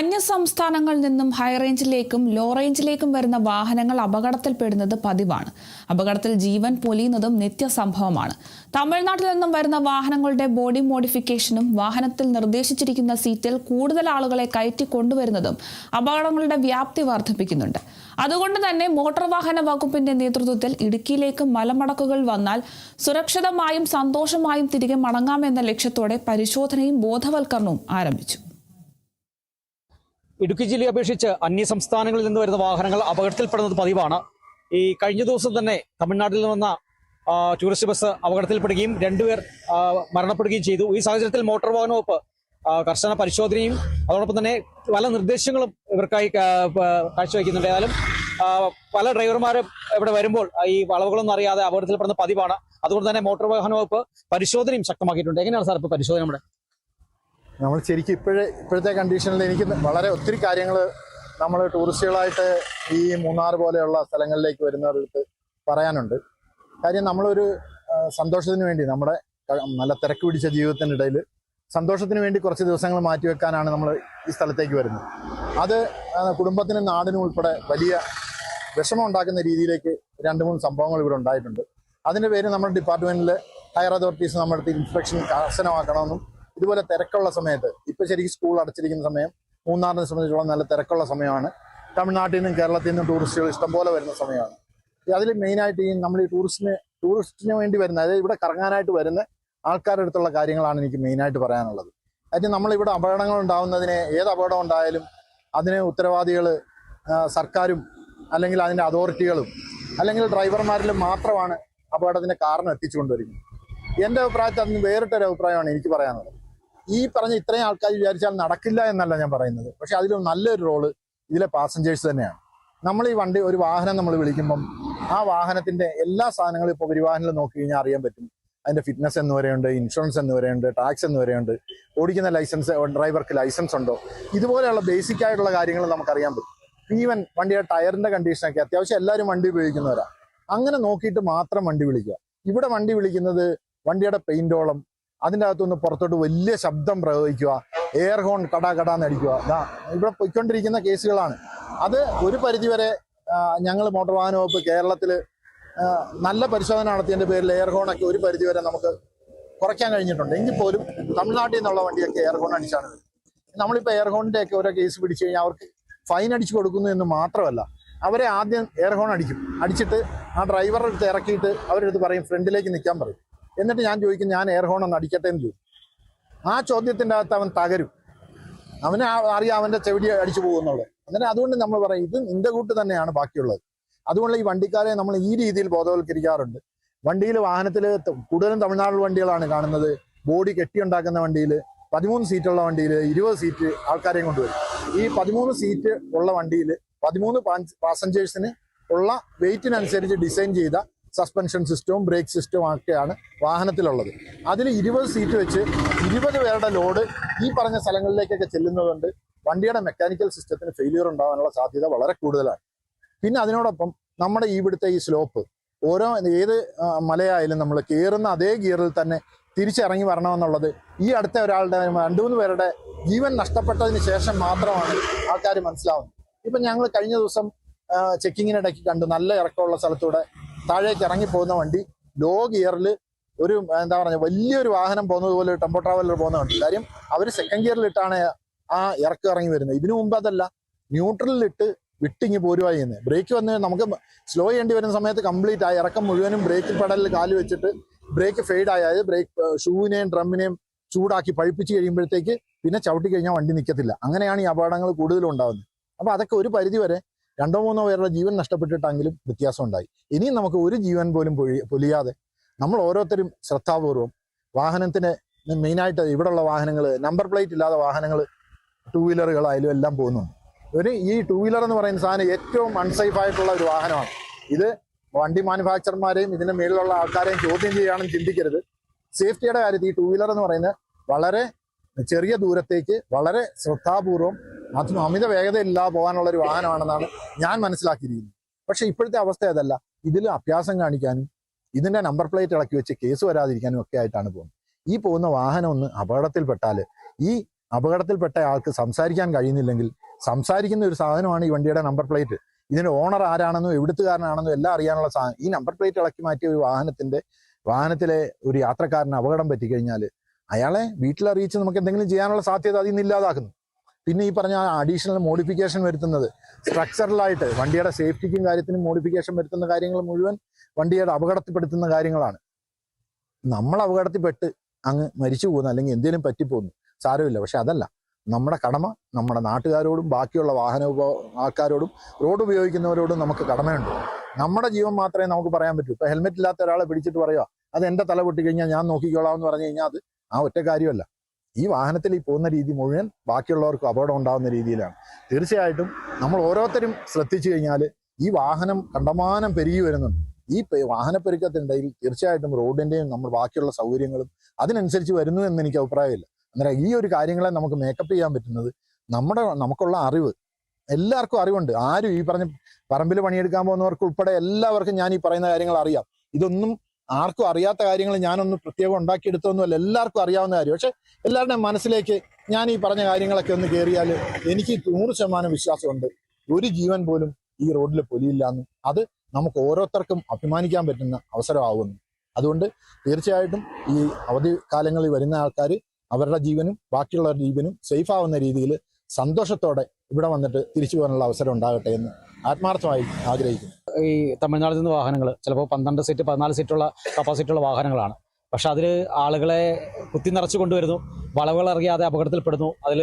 അന്യസംസ്ഥാനങ്ങളിൽ നിന്നും ഹൈറേഞ്ചിലേക്കും ലോ റേഞ്ചിലേക്കും വരുന്ന വാഹനങ്ങൾ അപകടത്തിൽപ്പെടുന്നത് പതിവാണ്. അപകടത്തിൽ ജീവൻ പൊലിയുന്നതും നിത്യസംഭവമാണ്. തമിഴ്നാട്ടിൽ നിന്നും വരുന്ന വാഹനങ്ങളുടെ ബോഡി മോഡിഫിക്കേഷനും വാഹനത്തിൽ നിർദ്ദേശിച്ചിരിക്കുന്ന സീറ്റിൽ കൂടുതൽ ആളുകളെ കയറ്റി കൊണ്ടുവരുന്നതും അപകടങ്ങളുടെ വ്യാപ്തി വർദ്ധിപ്പിക്കുന്നുണ്ട്. അതുകൊണ്ട് തന്നെ മോട്ടോർ വാഹന വകുപ്പിന്റെ നേതൃത്വത്തിൽ ഇടുക്കിയിലേക്ക് മലമടക്കുകൾ വന്നാൽ സുരക്ഷിതമായും സന്തോഷമായും തിരികെ മടങ്ങാമെന്ന ലക്ഷ്യത്തോടെ പരിശോധനയും ബോധവൽക്കരണവും ആരംഭിച്ചു. ഇടുക്കി ജില്ലയെ അപേക്ഷിച്ച് അന്യസംസ്ഥാനങ്ങളിൽ നിന്ന് വരുന്ന വാഹനങ്ങൾ അപകടത്തിൽപ്പെടുന്നത് പതിവാണ്. ഈ കഴിഞ്ഞ ദിവസം തന്നെ തമിഴ്നാട്ടിൽ നിന്ന് വന്ന ടൂറിസ്റ്റ് ബസ് അപകടത്തിൽപ്പെടുകയും 2 പേർ മരണപ്പെടുകയും ചെയ്തു. ഈ സാഹചര്യത്തിൽ മോട്ടോർ വാഹന വകുപ്പ് കർശന പരിശോധനയും അതോടൊപ്പം തന്നെ പല നിർദ്ദേശങ്ങളും ഇവർക്കായി കാഴ്ചവെക്കുന്നുണ്ട്. ഏതായാലും പല ഡ്രൈവർമാരും ഇവിടെ വരുമ്പോൾ ഈ വളവുകളൊന്നും അറിയാതെ അപകടത്തിൽപ്പെടുന്ന പതിവാണ്. അതുകൊണ്ട് തന്നെ മോട്ടോർ വാഹന വകുപ്പ് പരിശോധനയും ശക്തമാക്കിയിട്ടുണ്ട്. എങ്ങനെയാണ് സാർ ഇപ്പോൾ പരിശോധന നമ്മുടെ? നമ്മൾ ശരിക്കും ഇപ്പോഴത്തെ കണ്ടീഷനിൽ എനിക്ക് ഒത്തിരി കാര്യങ്ങൾ നമ്മൾ ടൂറിസ്റ്റുകളായിട്ട് ഈ മൂന്നാർ പോലെയുള്ള സ്ഥലങ്ങളിലേക്ക് വരുന്നവർക്ക് പറയാനുണ്ട്. കാര്യം നമ്മളൊരു സന്തോഷത്തിന് വേണ്ടി നമ്മുടെ നല്ല തിരക്ക് പിടിച്ച ജീവിതത്തിനിടയിൽ സന്തോഷത്തിന് വേണ്ടി കുറച്ച് ദിവസങ്ങൾ മാറ്റിവെക്കാനാണ് നമ്മൾ ഈ സ്ഥലത്തേക്ക് വരുന്നത്. അത് കുടുംബത്തിനും നാടിനും ഉൾപ്പെടെ വലിയ വിഷമം ഉണ്ടാക്കുന്ന രീതിയിലേക്ക് 2-3 സംഭവങ്ങൾ ഇവിടെ ഉണ്ടായിട്ടുണ്ട്. അതിൻ്റെ പേര് നമ്മുടെ ഡിപ്പാർട്ട്മെന്റിലെ ഹയർ അതോറിറ്റീസ് നമ്മുടെ അടുത്ത് ഇൻസ്പെക്ഷൻ കർശനമാക്കണമെന്നും ഇതുപോലെ തിരക്കുള്ള സമയത്ത് ഇപ്പം ശരിക്കും സ്കൂൾ അടച്ചിരിക്കുന്ന സമയം മൂന്നാറിനെ സംബന്ധിച്ചോളം നല്ല തിരക്കുള്ള സമയമാണ്. തമിഴ്നാട്ടിൽ നിന്നും കേരളത്തിൽ നിന്നും ടൂറിസ്റ്റുകൾ ഇഷ്ടംപോലെ വരുന്ന സമയമാണ്. അതിൽ മെയിനായിട്ട് നമ്മൾ ഈ ടൂറിസ്റ്റിന് വേണ്ടി വരുന്ന, അതായത് ഇവിടെ കറങ്ങാനായിട്ട് വരുന്ന ആൾക്കാരുടെ അടുത്തുള്ള കാര്യങ്ങളാണ് എനിക്ക് മെയിനായിട്ട് പറയാനുള്ളത്. കാര്യം നമ്മളിവിടെ അപകടങ്ങൾ ഉണ്ടാകുന്നതിന് ഏത് അപകടം ഉണ്ടായാലും അതിന് ഉത്തരവാദികൾ സർക്കാരും അല്ലെങ്കിൽ അതിൻ്റെ അതോറിറ്റികളും അല്ലെങ്കിൽ ഡ്രൈവർമാരിലും മാത്രമാണ് അപകടത്തിൻ്റെ കാരണം എത്തിച്ചുകൊണ്ടുവരിക്കുന്നത്. എൻ്റെ അഭിപ്രായത്തിൽ അതിന് വേറിട്ടൊരു അഭിപ്രായമാണ് എനിക്ക് പറയാനുള്ളത്. ഈ പറഞ്ഞ ഇത്രയും ആൾക്കാർ വിചാരിച്ചാൽ നടക്കില്ല എന്നല്ല ഞാൻ പറയുന്നത്. പക്ഷെ അതിൽ നല്ലൊരു റോള് ഇതിലെ പാസഞ്ചേഴ്സ് തന്നെയാണ്. നമ്മൾ ഈ ഒരു വാഹനം നമ്മൾ വിളിക്കുമ്പം ആ വാഹനത്തിന്റെ എല്ലാ സാധനങ്ങളും ഇപ്പോൾ പരിവാഹനിൽ നോക്കി കഴിഞ്ഞാൽ അറിയാൻ പറ്റും. അതിന്റെ ഫിറ്റ്നസ് എന്ന് വരെയുണ്ട്, ഇൻഷുറൻസ് എന്ന് വരെയുണ്ട്, ടാക്സ് എന്ന് വരെയുണ്ട്, ഓടിക്കുന്ന ലൈസൻസ്, ഡ്രൈവർക്ക് ലൈസൻസ് ഉണ്ടോ, ഇതുപോലെയുള്ള ബേസിക് ആയിട്ടുള്ള കാര്യങ്ങൾ നമുക്കറിയാൻ പറ്റും. ഈവൻ വണ്ടിയുടെ ടയറിന്റെ കണ്ടീഷനൊക്കെ അത്യാവശ്യം എല്ലാവരും വണ്ടി ഉപയോഗിക്കുന്നവരാണ്. അങ്ങനെ നോക്കിയിട്ട് മാത്രം വണ്ടി വിളിക്കുക. ഇവിടെ വണ്ടി വിളിക്കുന്നത് വണ്ടിയുടെ പെയിന്റോളം, അതിൻ്റെ അകത്തുനിന്ന് പുറത്തോട്ട് വലിയ ശബ്ദം പ്രയോഗിക്കുക, എയർ ഹോൺ കടാന്ന് അടിക്കുക. ഇവിടെ പോയിക്കൊണ്ടിരിക്കുന്ന കേസുകളാണ്. അത് ഒരു പരിധിവരെ ഞങ്ങൾ മോട്ടോർ വാഹന വകുപ്പ് കേരളത്തിൽ നല്ല പരിശോധന നടത്തിയതിൻ്റെ പേരിൽ എയർ ഹോണൊക്കെ ഒരു പരിധിവരെ നമുക്ക് കുറയ്ക്കാൻ കഴിഞ്ഞിട്ടുണ്ട്. എങ്കിൽ പോലും തമിഴ്നാട്ടിൽ നിന്നുള്ള വണ്ടിയൊക്കെ എയർ ഹോൺ അടിച്ചാണ് വരുന്നത്. നമ്മളിപ്പോൾ എയർ ഹോണിൻ്റെ ഒക്കെ ഓരോ കേസ് പിടിച്ചു കഴിഞ്ഞാൽ അവർക്ക് ഫൈൻ അടിച്ചു കൊടുക്കുന്നു എന്ന് മാത്രമല്ല, അവരെ ആദ്യം എയർ ഹോൺ അടിച്ചിട്ട് ആ ഡ്രൈവറുടെ അടുത്ത് ഇറക്കിയിട്ട് അവരുടെ അടുത്ത് പറയും ഫ്രണ്ടിലേക്ക് നിൽക്കാൻ പറയും. എന്നിട്ട് ഞാൻ ചോദിക്കും, ഞാൻ എയർ ഹോൺ ഒന്ന് അടിക്കട്ടെ എന്ന് ചോദിക്കും. ആ ചോദ്യത്തിൻ്റെ അകത്ത് അവൻ തകരും. അവന് അറിയാം അവൻ്റെ ചെവിടി അടിച്ചു പോകുന്നുള്ളത്. അങ്ങനെ അതുകൊണ്ട് നമ്മൾ പറയും ഇത് നിന്റെ കൂട്ട് തന്നെയാണ് ബാക്കിയുള്ളത്. അതുകൊണ്ട് ഈ വണ്ടിക്കാരെ നമ്മൾ ഈ രീതിയിൽ ബോധവൽക്കരിക്കാറുണ്ട്. വണ്ടിയിൽ വാഹനത്തിൽ കൂടുതലും തമിഴ്നാട് വണ്ടികളാണ് കാണുന്നത്. ബോഡി കെട്ടിയുണ്ടാക്കുന്ന വണ്ടിയിൽ 13 സീറ്റുള്ള വണ്ടിയിൽ 20 സീറ്റ് ആൾക്കാരെയും കൊണ്ടുവരും. ഈ 13 സീറ്റ് ഉള്ള വണ്ടിയിൽ 13 പാസഞ്ചേഴ്സിന് ഉള്ള വെയിറ്റിനനുസരിച്ച് ഡിസൈൻ ചെയ്ത സസ്പെൻഷൻ സിസ്റ്റവും ബ്രേക്ക് സിസ്റ്റവും ഒക്കെയാണ് വാഹനത്തിലുള്ളത്. അതിൽ 20 സീറ്റ് വെച്ച് 20 പേരുടെ ലോഡ് ഈ പറഞ്ഞ സ്ഥലങ്ങളിലേക്കൊക്കെ ചെല്ലുന്നതുകൊണ്ട് വണ്ടിയുടെ മെക്കാനിക്കൽ സിസ്റ്റത്തിന് ഫെയിലിയർ ഉണ്ടാകാനുള്ള സാധ്യത വളരെ കൂടുതലാണ്. പിന്നെ അതിനോടൊപ്പം നമ്മുടെ ഇവിടുത്തെ ഈ സ്ലോപ്പ് ഏത് മലയായാലും നമ്മൾ കയറുന്ന അതേ ഗിയറിൽ തന്നെ തിരിച്ചിറങ്ങി വരണമെന്നുള്ളത് ഈ അടുത്ത ഒരാളുടെ 2-3 പേരുടെ ജീവൻ നഷ്ടപ്പെട്ടതിന് ശേഷം മാത്രമാണ് ആൾക്കാർ മനസ്സിലാവുന്നത്. ഇപ്പം ഞങ്ങൾ കഴിഞ്ഞ ദിവസം ചെക്കിങ്ങിനിടയ്ക്ക് കണ്ടു, നല്ല ഇറക്കമുള്ള സ്ഥലത്തൂടെ താഴേക്ക് ഇറങ്ങിപ്പോകുന്ന വണ്ടി ലോ ഗിയറിൽ ഒരു വലിയൊരു വാഹനം പോകുന്നത് പോലെ ടെമ്പോ ട്രാവലർ പോകുന്ന വണ്ടി. കാര്യം അവർ സെക്കൻഡ് ഗിയറിലിട്ടാണ് ആ ഇറങ്ങി വരുന്നത്. ഇതിനു മുമ്പ് അതല്ല, ന്യൂട്രലിലിട്ട് വിട്ടിങ്ങി പോരുവായി ചെയ്യുന്നത്. ബ്രേക്ക് വന്ന് നമുക്ക് സ്ലോ ചെയ്യേണ്ടി വരുന്ന സമയത്ത് കംപ്ലീറ്റ് ആ ഇറക്കം മുഴുവനും ബ്രേക്ക് പെഡലിൽ കാല് വെച്ചിട്ട് ബ്രേക്ക് ഫെയ്ഡ് ആയത് ബ്രേക്ക് ഷൂവിനെയും ഡ്രമ്മിനെയും ചൂടാക്കി പഴിപ്പിച്ച് കഴിയുമ്പോഴത്തേക്ക് പിന്നെ ചവിട്ടി കഴിഞ്ഞാൽ വണ്ടി നിൽക്കത്തില്ല. അങ്ങനെയാണ് ഈ അപകടങ്ങൾ കൂടുതലും ഉണ്ടാകുന്നത്. അപ്പോൾ അതൊക്കെ ഒരു പരിധിവരെ 2-3 പേരുടെ ജീവൻ നഷ്ടപ്പെട്ടിട്ടെങ്കിലും വ്യത്യാസം ഉണ്ടായി. ഇനിയും നമുക്ക് ഒരു ജീവൻ പോലും പൊലിയാതെ നമ്മൾ ഓരോരുത്തരും ശ്രദ്ധാപൂർവം വാഹനത്തിന് മെയിനായിട്ട് ഇവിടെയുള്ള വാഹനങ്ങൾ നമ്പർ പ്ലേറ്റ് ഇല്ലാത്ത വാഹനങ്ങൾ 2 വീലറുകളായാലും എല്ലാം പോകുന്നുണ്ട്. ഈ 2 വീലർ എന്ന് പറയുന്ന സാധനം ഏറ്റവും അൺസേഫ് ആയിട്ടുള്ള ഒരു വാഹനമാണ്. ഇത് വണ്ടി മാനുഫാക്ചർമാരെയും ഇതിന്റെ മേളിലുള്ള ആൾക്കാരെയും ചോദ്യം ചെയ്യുകയാണെന്ന് ചിന്തിക്കരുത്. സേഫ്റ്റിയുടെ കാര്യത്തിൽ ഈ 2 വീലർ എന്ന് പറയുന്നത് വളരെ ചെറിയ ദൂരത്തേക്ക് വളരെ ശ്രദ്ധാപൂർവം അമിത വേഗതയില്ലാതെ പോകാനുള്ള ഒരു വാഹനമാണെന്നാണ് ഞാൻ മനസ്സിലാക്കിയിരിക്കുന്നത്. പക്ഷെ ഇപ്പോഴത്തെ അവസ്ഥ അതല്ല. ഇതിൽ അഭ്യാസം കാണിക്കാനും ഇതിന്റെ നമ്പർ പ്ലേറ്റ് ഇളക്കി വെച്ച് കേസ് വരാതിരിക്കാനും ഒക്കെ ആയിട്ടാണ് പോകുന്നത്. ഈ പോകുന്ന വാഹനം ഒന്ന് അപകടത്തിൽപ്പെട്ടാൽ ഈ അപകടത്തിൽപ്പെട്ട ആൾക്ക് സംസാരിക്കാൻ കഴിയുന്നില്ലെങ്കിൽ സംസാരിക്കുന്ന ഒരു സാധനമാണ് ഈ വണ്ടിയുടെ നമ്പർ പ്ലേറ്റ്. ഇതിന്റെ ഓണർ ആരാണെന്നോ എവിടുത്തുകാരനാണെന്നോ എല്ലാം അറിയാനുള്ള സാധനം. ഈ നമ്പർ പ്ലേറ്റ് ഇളക്കി മാറ്റിയ ഒരു വാഹനത്തിലെ ഒരു യാത്രക്കാരന് അപകടം പറ്റിക്കഴിഞ്ഞാൽ അയാളെ വീട്ടിലറിയിച്ച് നമുക്ക് എന്തെങ്കിലും ചെയ്യാനുള്ള സാധ്യത അതിൽ നിന്ന് ഇല്ലാതാക്കുന്നു. പിന്നെ ഈ പറഞ്ഞ അഡീഷണൽ മോഡിഫിക്കേഷൻ വരുത്തുന്നത് സ്ട്രക്ചറലായിട്ട് വണ്ടിയുടെ സേഫ്റ്റിക്കും കാര്യത്തിനും മോഡിഫിക്കേഷൻ വരുത്തുന്ന കാര്യങ്ങൾ മുഴുവൻ വണ്ടിയുടെ അപകടത്തിൽപ്പെടുത്തുന്ന കാര്യങ്ങളാണ്. നമ്മൾ അപകടത്തിൽപ്പെട്ട് അങ്ങ് മരിച്ചു പോകുന്നു അല്ലെങ്കിൽ എന്തെങ്കിലും പറ്റിപ്പോകുന്നു, സാരമില്ല. പക്ഷെ അതല്ല നമ്മുടെ കടമ. നമ്മുടെ നാട്ടുകാരോടും ബാക്കിയുള്ള ആൾക്കാരോടും റോഡ് ഉപയോഗിക്കുന്നവരോടും നമുക്ക് കടമയുണ്ട്. നമ്മുടെ ജീവൻ മാത്രമേ നമുക്ക് പറയാൻ പറ്റൂ. ഇപ്പൊ ഹെൽമെറ്റ് ഇല്ലാത്ത ഒരാളെ പിടിച്ചിട്ട് പറയുക അത് എന്റെ തല പൊട്ടി കഴിഞ്ഞാൽ ഞാൻ നോക്കിക്കോളാം എന്ന് പറഞ്ഞു കഴിഞ്ഞാൽ അത് ആ ഒറ്റ കാര്യമല്ല. ഈ വാഹനത്തിൽ ഈ പോകുന്ന രീതി മുഴുവൻ ബാക്കിയുള്ളവർക്ക് അപകടം ഉണ്ടാകുന്ന രീതിയിലാണ്. തീർച്ചയായിട്ടും നമ്മൾ ഓരോരുത്തരും ശ്രദ്ധിച്ചു കഴിഞ്ഞാൽ ഈ വാഹനം കണ്ടമാനം പെരുകി വരുന്നുണ്ട്. ഈ വാഹനപ്പെരുക്കത്തിനിടയിൽ തീർച്ചയായിട്ടും റോഡിന്റെയും നമ്മൾ ബാക്കിയുള്ള സൗകര്യങ്ങളും അതിനനുസരിച്ച് വരുന്നു എന്ന് എനിക്ക് അഭിപ്രായമില്ല. അന്നേരം ഈ ഒരു കാര്യങ്ങളെ നമുക്ക് മേക്കപ്പ് ചെയ്യാൻ പറ്റുന്നത് നമുക്കുള്ള അറിവ്. എല്ലാവർക്കും അറിവുണ്ട്. ആരും ഈ പറഞ്ഞ പറമ്പിൽ പണിയെടുക്കാൻ പോകുന്നവർക്ക് ഉൾപ്പെടെ എല്ലാവർക്കും ഞാൻ ഈ പറയുന്ന കാര്യങ്ങൾ അറിയാം. ഇതൊന്നും ആർക്കും അറിയാത്ത കാര്യങ്ങൾ ഞാനൊന്ന് പ്രത്യേകം ഉണ്ടാക്കിയെടുത്തൊന്നുമല്ല, എല്ലാവർക്കും അറിയാവുന്ന കാര്യം. പക്ഷെ എല്ലാവരുടെയും മനസ്സിലേക്ക് ഞാൻ ഈ പറഞ്ഞ കാര്യങ്ങളൊക്കെ ഒന്ന് കയറിയാൽ എനിക്ക് 100% വിശ്വാസമുണ്ട് ഒരു ജീവൻ പോലും ഈ റോഡിൽ പൊലിയില്ല എന്നും അത് നമുക്ക് ഓരോരുത്തർക്കും അഭിമാനിക്കാൻ പറ്റുന്ന അവസരമാകുന്നു. അതുകൊണ്ട് തീർച്ചയായിട്ടും ഈ അവധി കാലങ്ങളിൽ വരുന്ന ആൾക്കാർ അവരുടെ ജീവനും ബാക്കിയുള്ളവരുടെ ജീവനും സേഫ് ആവുന്ന രീതിയിൽ സന്തോഷത്തോടെ ഇവിടെ വന്നിട്ട് തിരിച്ചു പോകാനുള്ള അവസരം ഉണ്ടാകട്ടെ എന്ന് ആത്മാർത്ഥമായി ആഗ്രഹിക്കുന്നു. ഈ തമിഴ്നാട്ടിൽ നിന്ന് വാഹനങ്ങൾ ചിലപ്പോൾ 12 സീറ്റ് 14 സീറ്റുള്ള കപ്പാസിറ്റിയുള്ള വാഹനങ്ങളാണ്. പക്ഷെ അതിൽ ആളുകളെ കുത്തി നിറച്ചു കൊണ്ടുവരുന്നു, വളവുകൾ അറിയാതെ അപകടത്തിൽപ്പെടുന്നു, അതിൽ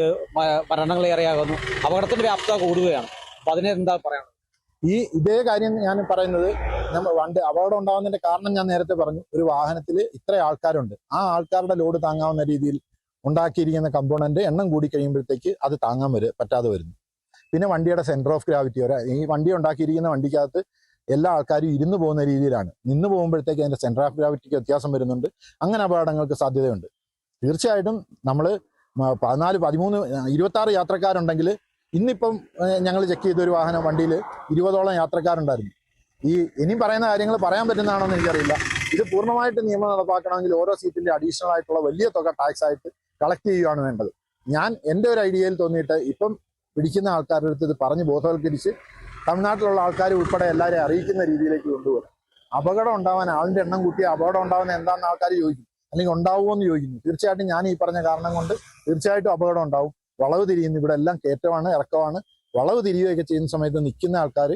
മരണങ്ങൾ ഏറെയാകുന്നു, അപകടത്തിന്റെ വ്യാപ്തത കൂടുകയാണ്. അപ്പൊ അതിന് എന്താ പറയാനുള്ളത്? ഇതേ കാര്യം ഞാൻ പറയുന്നത്, അപകടം ഉണ്ടാകുന്നതിന്റെ കാരണം ഞാൻ നേരത്തെ പറഞ്ഞു. ഒരു വാഹനത്തിൽ ഇത്ര ആൾക്കാരുണ്ട്, ആ ആൾക്കാരുടെ ലോഡ് താങ്ങാവുന്ന രീതിയിൽ ഉണ്ടാക്കിയിരിക്കുന്ന കമ്പോണന്റ് എണ്ണം കൂടി കഴിയുമ്പോഴത്തേക്ക് അത് താങ്ങാൻ പറ്റാതെ വരുന്നു. പിന്നെ വണ്ടിയുടെ സെന്റർ ഓഫ് ഗ്രാവിറ്റി ഈ വണ്ടി ഉണ്ടാക്കിയിരിക്കുന്ന വണ്ടിക്കകത്ത് എല്ലാ ആൾക്കാരും ഇരുന്ന് പോകുന്ന രീതിയിലാണ്. നിന്ന് പോകുമ്പോഴത്തേക്ക് അതിന്റെ സെന്റർ ഓഫ് ഗ്രാവിറ്റിക്ക് വ്യത്യാസം വരുന്നുണ്ട്. അങ്ങനെ അപകടങ്ങൾക്ക് സാധ്യതയുണ്ട്. തീർച്ചയായിട്ടും നമ്മൾ 14, 13, 26 യാത്രക്കാരുണ്ടെങ്കിൽ ഇന്നിപ്പം ഞങ്ങൾ ചെക്ക് ചെയ്ത ഒരു വണ്ടിയിൽ 20ഓളം യാത്രക്കാരുണ്ടായിരുന്നു. ഇനിയും പറയുന്ന കാര്യങ്ങൾ പറയാൻ പറ്റുന്നതാണോ എന്ന് എനിക്കറിയില്ല. ഇത് പൂർണ്ണമായിട്ട് നിയമം നടപ്പാക്കണമെങ്കിൽ ഓരോ സീറ്റിന്റെ അഡീഷണൽ ആയിട്ടുള്ള വലിയ തുക ടാക്സ് ആയിട്ട് കളക്ട് ചെയ്യുകയാണ് വേണ്ടത്. എൻ്റെ ഒരു ഐഡിയയിൽ തോന്നിയിട്ട് ഇപ്പം പിടിക്കുന്ന ആൾക്കാരുടെ അടുത്ത് ഇത് പറഞ്ഞ് ബോധവൽക്കരിച്ച് തമിഴ്നാട്ടിലുള്ള ആൾക്കാർ ഉൾപ്പെടെ എല്ലാവരെയും അറിയിക്കുന്ന രീതിയിലേക്ക് കൊണ്ടുപോകും. അപകടം ഉണ്ടാവാൻ ആളിന്റെ എണ്ണം കൂട്ടിയ അപകടം ഉണ്ടാവുന്ന എന്താണെന്ന് ആൾക്കാർ ചോദിക്കും, അല്ലെങ്കിൽ ഉണ്ടാവുമോ എന്ന് ചോദിക്കുന്നു. തീർച്ചയായിട്ടും ഞാൻ ഈ പറഞ്ഞ കാരണം കൊണ്ട് തീർച്ചയായിട്ടും അപകടം ഉണ്ടാവും. വളവ് തിരിയുന്നു, ഇവിടെ എല്ലാം കയറ്റമാണ്, ഇറക്കമാണ്. വളവ് തിരിയുകയൊക്കെ ചെയ്യുന്ന സമയത്ത് നിൽക്കുന്ന ആൾക്കാർ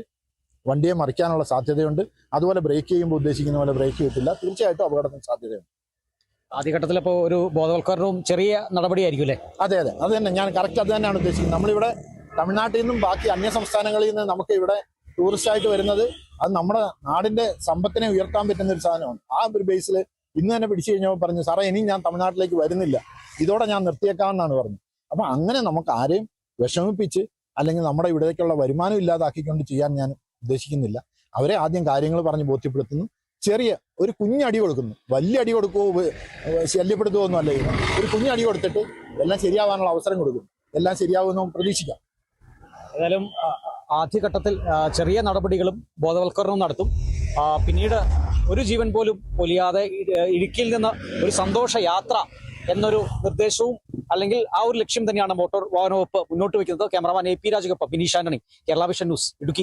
വണ്ടിയെ മറിക്കാനുള്ള സാധ്യതയുണ്ട്. അതുപോലെ ബ്രേക്ക് ചെയ്യുമ്പോൾ ഉദ്ദേശിക്കുന്ന പോലെ ബ്രേക്ക് ചെയ്യത്തില്ല. തീർച്ചയായിട്ടും അപകടത്തിന് സാധ്യതയുണ്ട്. ആദ്യഘട്ടത്തിൽ ഇപ്പോൾ ഒരു ബോധവൽക്കരണവും ചെറിയ നടപടിയായിരിക്കും അല്ലേ? അതെ, അത് തന്നെ ഞാൻ കറക്റ്റ് അത് തന്നെയാണ് ഉദ്ദേശിക്കുന്നത്. നമ്മളിവിടെ തമിഴ്നാട്ടിൽ നിന്നും ബാക്കി അന്യ സംസ്ഥാനങ്ങളിൽ നിന്ന് നമുക്ക് ഇവിടെ ടൂറിസ്റ്റായിട്ട് വരുന്നത് അത് നമ്മുടെ നാടിന്റെ സമ്പത്തിനെ ഉയർത്താൻ പറ്റുന്ന ഒരു സാധനമാണ്. ആ ഒരു ബേസിൽ ഇന്ന് തന്നെ പിടിച്ചു കഴിഞ്ഞപ്പോൾ പറഞ്ഞു, സാറേ ഇനി ഞാൻ തമിഴ്നാട്ടിലേക്ക് വരുന്നില്ല, ഇതോടെ ഞാൻ നിർത്തിയേക്കാമെന്നാണ് പറഞ്ഞത്. അപ്പൊ അങ്ങനെ നമുക്ക് ആരെയും വിഷമിപ്പിച്ച് അല്ലെങ്കിൽ നമ്മുടെ ഇവിടേക്കുള്ള വരുമാനം ഇല്ലാതാക്കിക്കൊണ്ട് ചെയ്യാൻ ഞാൻ ഉദ്ദേശിക്കുന്നില്ല. അവരെ ആദ്യം കാര്യങ്ങൾ പറഞ്ഞ് ബോധ്യപ്പെടുത്തുന്നു. ചെറിയ ഒരു കുഞ്ഞടി കൊടുക്കുന്നു, വലിയ അടി കൊടുക്കുമോ ശല്യപ്പെടുത്തുമോ ഒന്നും അല്ല. ഒരു കുഞ്ഞടി കൊടുത്തിട്ട് എല്ലാം ശരിയാവാനുള്ള അവസരം കൊടുക്കും. എല്ലാം ശരിയാവുമെന്ന് പ്രതീക്ഷിക്കാം. ഏതായാലും ആദ്യഘട്ടത്തിൽ ചെറിയ നടപടികളും ബോധവൽക്കരണവും നടത്തും. പിന്നീട് ഒരു ജീവൻ പോലും പൊലിയാതെ ഇടുക്കിയിൽ നിന്ന് ഒരു സന്തോഷ യാത്ര എന്നൊരു നിർദ്ദേശവും അല്ലെങ്കിൽ ആ ഒരു ലക്ഷ്യം തന്നെയാണ് മോട്ടോർ വാഹന വകുപ്പ് മുന്നോട്ട് വയ്ക്കുന്നത്. ക്യാമറമാൻ AP രാജുക്കൊപ്പം വിനീഷ് ആന്റണി, കേരള വിഷൻ ന്യൂസ്, ഇടുക്കി.